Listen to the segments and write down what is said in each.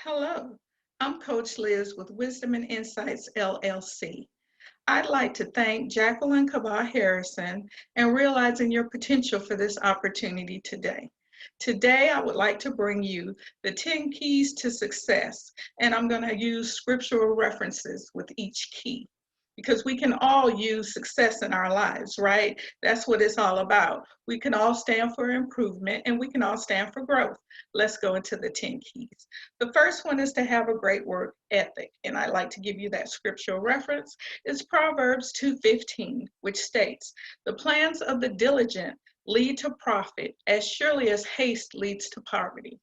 Hello, I'm Coach Liz with Wisdom and Insights LLC. I'd like to thank Jacqueline Cabah Harrison and realizing your potential for this opportunity today. Today, I would like to bring you the 10 keys to success, and I'm going to use scriptural references with each key because we can all use success in our lives, right? That's what it's all about. We can all stand for improvement and we can all stand for growth. Let's go into the 10 keys. The first one is to have a great work ethic, and I like to give you that scriptural reference. It's Proverbs 2:15, which states, "The plans of the diligent lead to profit as surely as haste leads to poverty."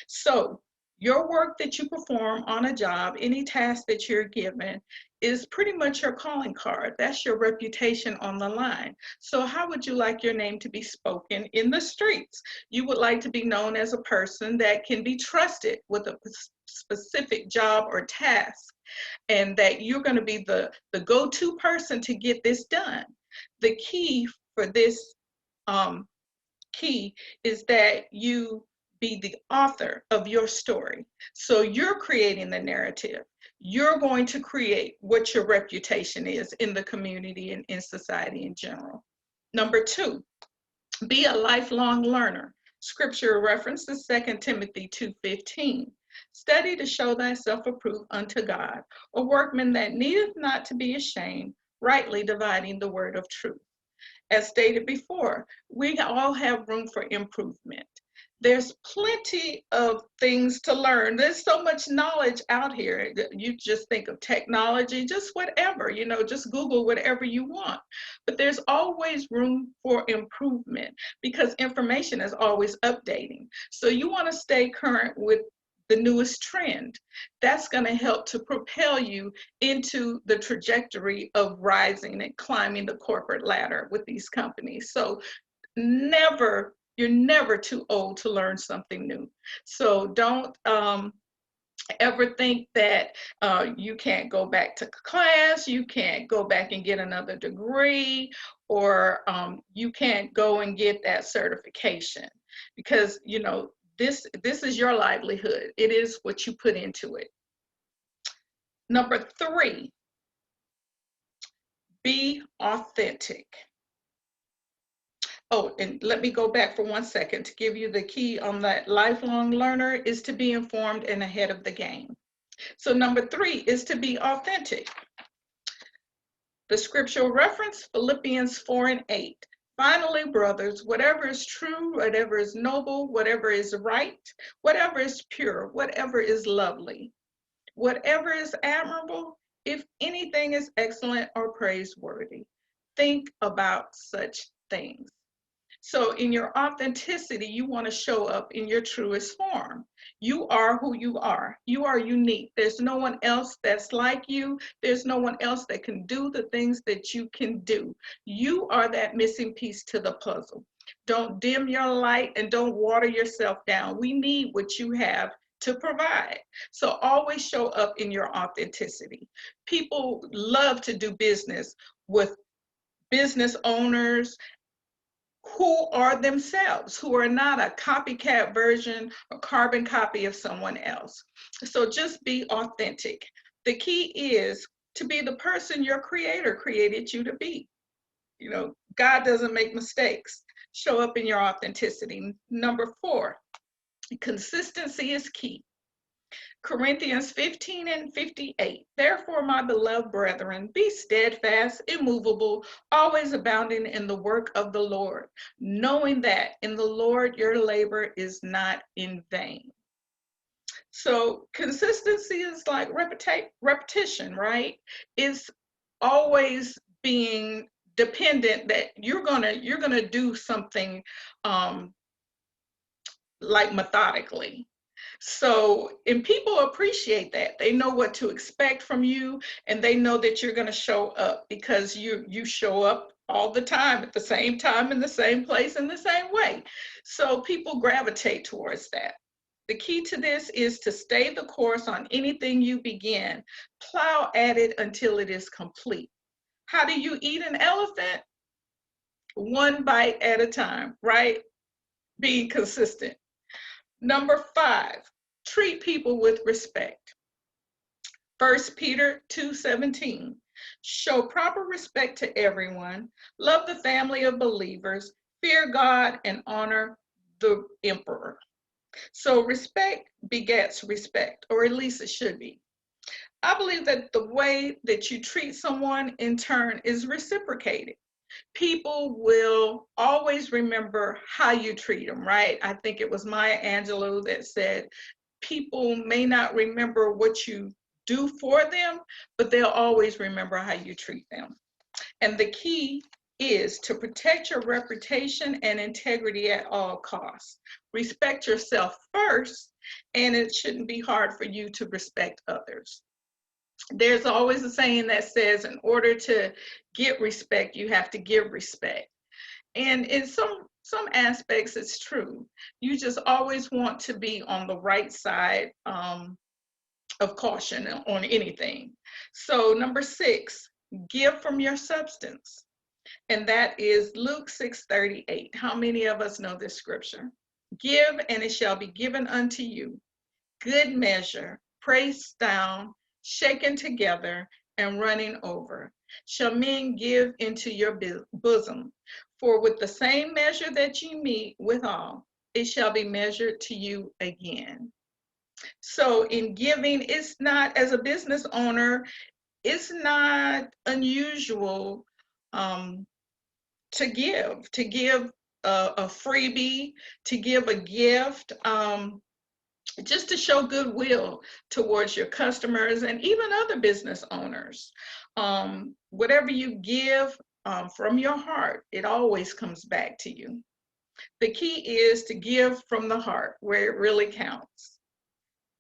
So your work that you perform on a job, any task that you're given, is pretty much your calling card. That's your reputation on the line. So how would you like your name to be spoken in the streets? You would like to be known as a person that can be trusted with a specific job or task, and that you're going to be the go-to person to get this done. The key for this um, key is that you be the author of your story. So you're creating the narrative. You're going to create what your reputation is in the community and in society in general. Number two, be a lifelong learner. Scripture references 2 Timothy 2:15. Study to show thyself approved unto God, a workman that needeth not to be ashamed, rightly dividing the word of truth. As stated before, we all have room for improvement. There's plenty of things to learn. There's so much knowledge out here. You just think of technology, just whatever, just Google whatever you want. But there's always room for improvement because information is always updating. So you want to stay current with the newest trend. That's going to help to propel you into the trajectory of rising and climbing the corporate ladder with these companies. So you're never too old to learn something new. So don't ever think that you can't go back to class, you can't go back and get another degree, or you can't go and get that certification, because this is your livelihood. It is what you put into it. Number three, be authentic. Oh, and let me go back for 1 second to give you the key on that lifelong learner is to be informed and ahead of the game. So number three is to be authentic. The scriptural reference, Philippians 4:8. Finally, brothers, whatever is true, whatever is noble, whatever is right, whatever is pure, whatever is lovely, whatever is admirable, if anything is excellent or praiseworthy, think about such things. So in your authenticity, you want to show up in your truest form. You are who you are. You are unique. There's no one else that's like you. There's no one else that can do the things that you can do. You are that missing piece to the puzzle. Don't dim your light and don't water yourself down. We need what you have to provide. So always show up in your authenticity. People love to do business with business owners who are themselves, who are not a copycat version or carbon copy of someone else. So just be authentic. The key is to be the person your creator created you to be. God doesn't make mistakes. Show up in your authenticity. Number four, consistency is key. Corinthians 15:58. Therefore, my beloved brethren, be steadfast, immovable, always abounding in the work of the Lord, knowing that in the Lord your labor is not in vain. So consistency is like repetition, right? It's always being dependent that you're gonna do something like methodically. So, and people appreciate that. They know what to expect from you, and they know that you're going to show up because you show up all the time at the same time in the same place in the same way. So people gravitate towards that. The key to this is to stay the course on anything you begin. Plow at it until it is complete. How do you eat an elephant? One bite at a time, right? Being consistent. Number five, treat people with respect. 1 Peter 2:17. Show proper respect to everyone, love the family of believers, fear God, and honor the emperor. So respect begets respect, or at least it should be. I believe that the way that you treat someone in turn is reciprocated. People will always remember how you treat them, right? I think it was Maya Angelou that said, people may not remember what you do for them, but they'll always remember how you treat them. And the key is to protect your reputation and integrity at all costs. Respect yourself first, and it shouldn't be hard for you to respect others. There's always a saying that says, in order to get respect, you have to give respect. And in some aspects, it's true. You just always want to be on the right side of caution on anything. So number 6, give from your substance. And that is Luke 6:38. How many of us know this scripture? Give, and it shall be given unto you. Good measure, pressed down, shaken together, and running over, shall men give into your bosom. For with the same measure that you meet withal, it shall be measured to you again. So in giving, it's not, as a business owner, it's not unusual to give a freebie, to give a gift, just to show goodwill towards your customers and even other business owners. Whatever you give from your heart, it always comes back to you. The key is to give from the heart, where it really counts.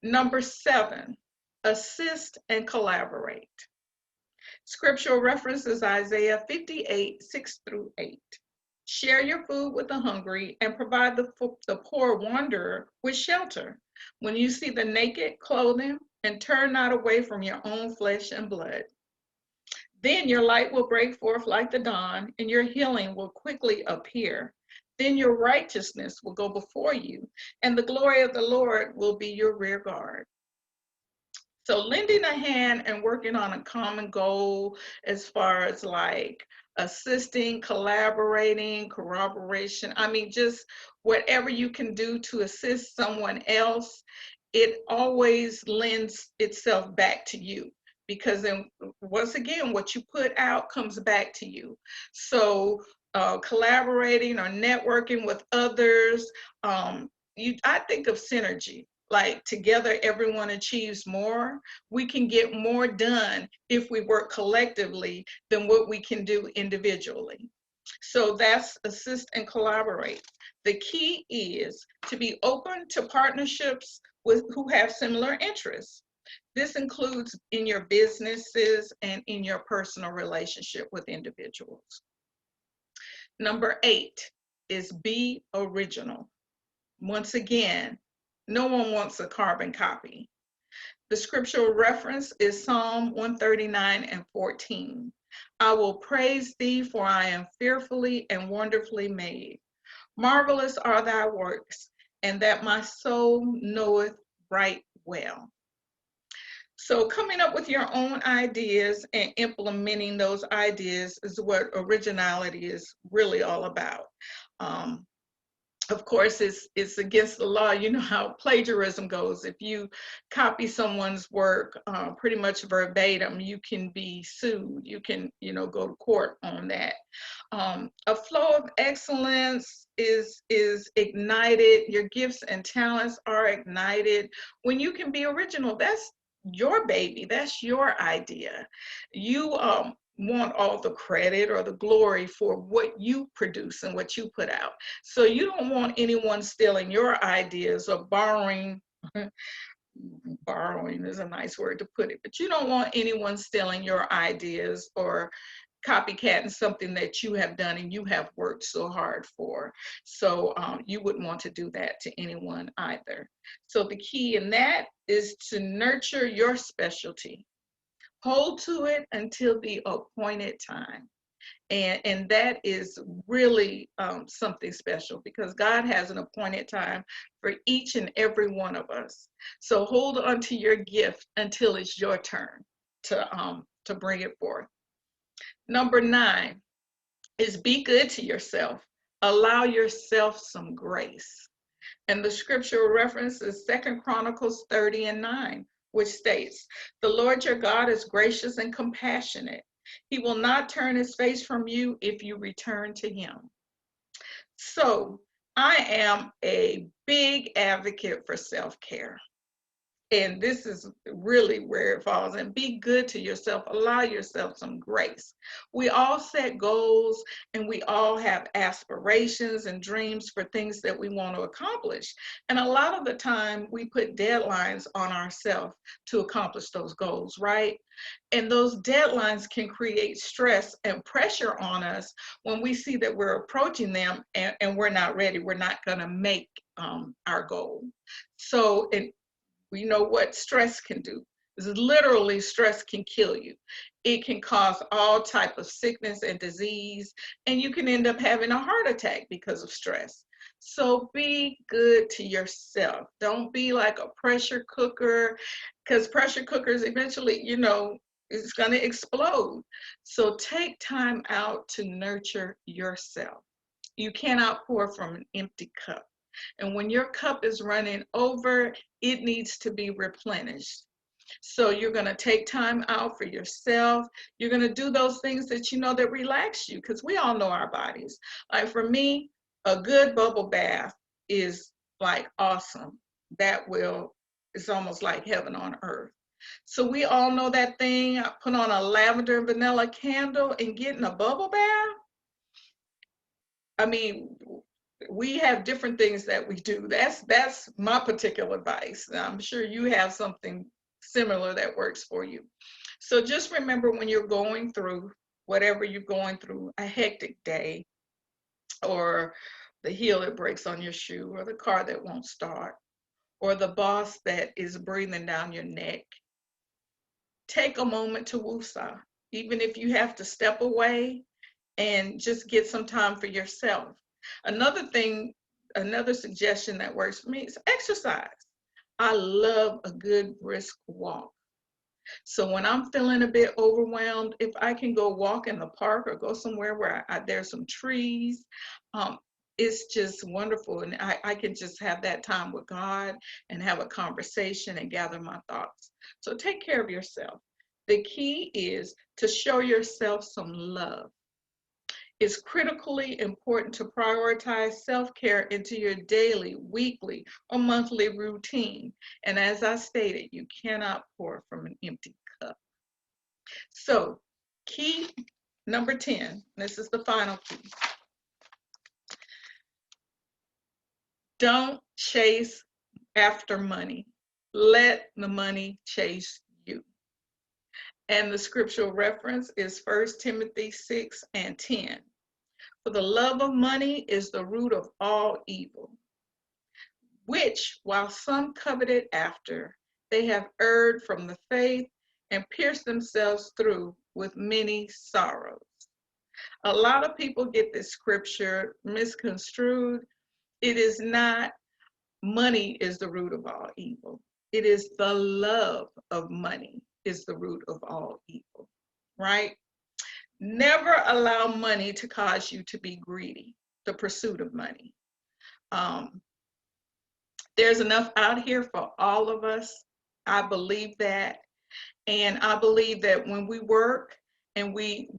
Number 7, assist and collaborate. Scriptural reference is Isaiah 58:6-8. Share your food with the hungry and provide the poor wanderer with shelter. When you see the naked, clothe them and turn not away from your own flesh and blood. Then your light will break forth like the dawn, and your healing will quickly appear. Then your righteousness will go before you, and the glory of the Lord will be your rear guard. So lending a hand and working on a common goal, as far as like assisting, collaborating, corroboration, I mean, just whatever you can do to assist someone else, it always lends itself back to you. Because then, once again, what you put out comes back to you. So collaborating or networking with others, I think of synergy. Like together, everyone achieves more. We can get more done if we work collectively than what we can do individually. So that's assist and collaborate. The key is to be open to partnerships with who have similar interests. This includes in your businesses and in your personal relationship with individuals. Number 8 is be original. Once again, no one wants a carbon copy. The scriptural reference is Psalm 139:14. I will praise thee, for I am fearfully and wonderfully made. Marvelous are thy works, and that my soul knoweth right well. So coming up with your own ideas and implementing those ideas is what originality is really all about. Of course, it's against the law. You know how plagiarism goes. If you copy someone's work pretty much verbatim, you can be sued. You can, go to court on that. A flow of excellence is ignited. Your gifts and talents are ignited when you can be original. That's your baby. That's your idea. You want all the credit or the glory for what you produce and what you put out. So you don't want anyone stealing your ideas or borrowing. Borrowing is a nice word to put it, but you don't want anyone stealing your ideas or copycatting something that you have done and you have worked so hard for. So you wouldn't want to do that to anyone either. So the key in that is to nurture your specialty. Hold to it until the appointed time. And that is really something special, because God has an appointed time for each and every one of us. So hold on to your gift until it's your turn to bring it forth. Number 9 is be good to yourself. Allow yourself some grace. And the scriptural reference is 2 Chronicles 30:9, which states, "The Lord your God is gracious and compassionate. He will not turn his face from you if you return to him." So I am a big advocate for self-care. And this is really where it falls. And be good to yourself. Allow yourself some grace. We all set goals and we all have aspirations and dreams for things that we want to accomplish. And a lot of the time we put deadlines on ourselves to accomplish those goals, right? And those deadlines can create stress and pressure on us when we see that we're approaching them and we're not ready. We're not going to make our goal. So, we know what stress can do. Literally, stress can kill you. It can cause all type of sickness and disease, and you can end up having a heart attack because of stress. So be good to yourself. Don't be like a pressure cooker, because pressure cookers eventually, it's going to explode. So take time out to nurture yourself. You cannot pour from an empty cup. And when your cup is running over, it needs to be replenished. So you're going to take time out for yourself. You're going to do those things that that relax you, because we all know our bodies. Like for me, a good bubble bath is like awesome. It's almost like heaven on earth. So we all know that thing. I put on a lavender and vanilla candle and get in a bubble bath. I mean, we have different things that we do. That's my particular advice. I'm sure you have something similar that works for you. So just remember, when you're going through whatever you're going through, a hectic day, or the heel that breaks on your shoe, or the car that won't start, or the boss that is breathing down your neck, take a moment to woosah. Even if you have to step away and just get some time for yourself. Another suggestion that works for me is exercise. I love a good brisk walk. So when I'm feeling a bit overwhelmed, if I can go walk in the park or go somewhere where there's some trees, it's just wonderful. And I can just have that time with God and have a conversation and gather my thoughts. So take care of yourself. The key is to show yourself some love. It's critically important to prioritize self-care into your daily, weekly, or monthly routine. And as I stated, you cannot pour from an empty cup. So, key number 10, this is the final key. Don't chase after money. Let the money chase you. And the scriptural reference is 1 Timothy 6:10. For the love of money is the root of all evil, which, while some coveted after, they have erred from the faith and pierced themselves through with many sorrows. A lot of people get this scripture misconstrued. It is not money is the root of all evil. It is the love of money is the root of all evil, right? Never allow money to cause you to be greedy, the pursuit of money. There's enough out here for all of us. I believe that. And I believe that when we work and we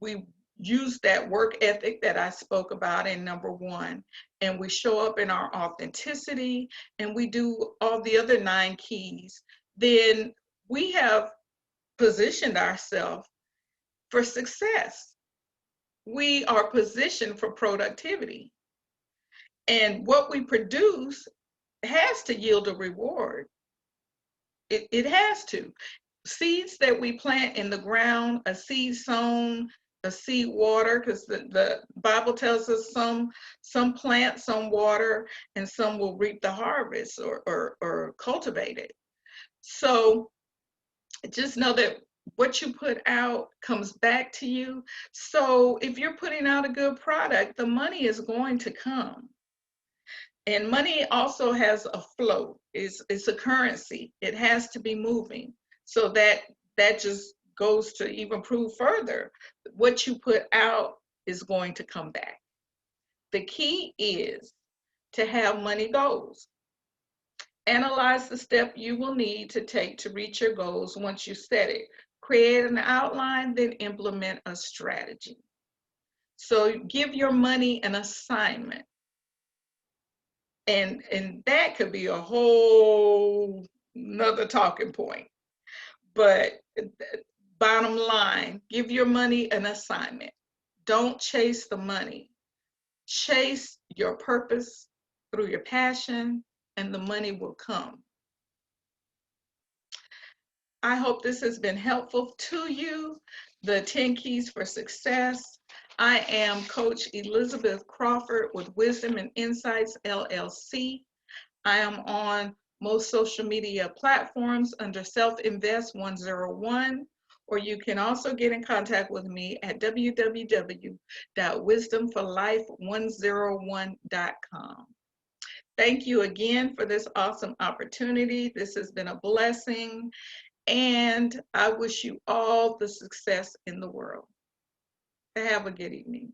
use that work ethic that I spoke about in number 1, and we show up in our authenticity and we do all the other 9 keys, then we have positioned ourselves for success. We are positioned for productivity. And what we produce has to yield a reward. It has to. Seeds that we plant in the ground, a seed sown, a seed water, because the Bible tells us some plant, some water, and some will reap the harvest or cultivate it. So just know that what you put out comes back to you. So if you're putting out a good product, the money is going to come. And money also has a flow. It's a currency. It has to be moving. So that just goes to even prove further what you put out is going to come back. The key is to have money goals. Analyze the step you will need to take to reach your goals once you set it. Create an outline, then implement a strategy. So give your money an assignment. And that could be a whole another talking point. But bottom line, give your money an assignment. Don't chase the money. Chase your purpose through your passion, and the money will come. I hope this has been helpful to you. The 10 Keys for Success. I am Coach Elizabeth Crawford with Wisdom and Insights, LLC. I am on most social media platforms under Self Invest 101, or you can also get in contact with me at www.wisdomforlife101.com. Thank you again for this awesome opportunity. This has been a blessing, and I wish you all the success in the world. Have a good evening.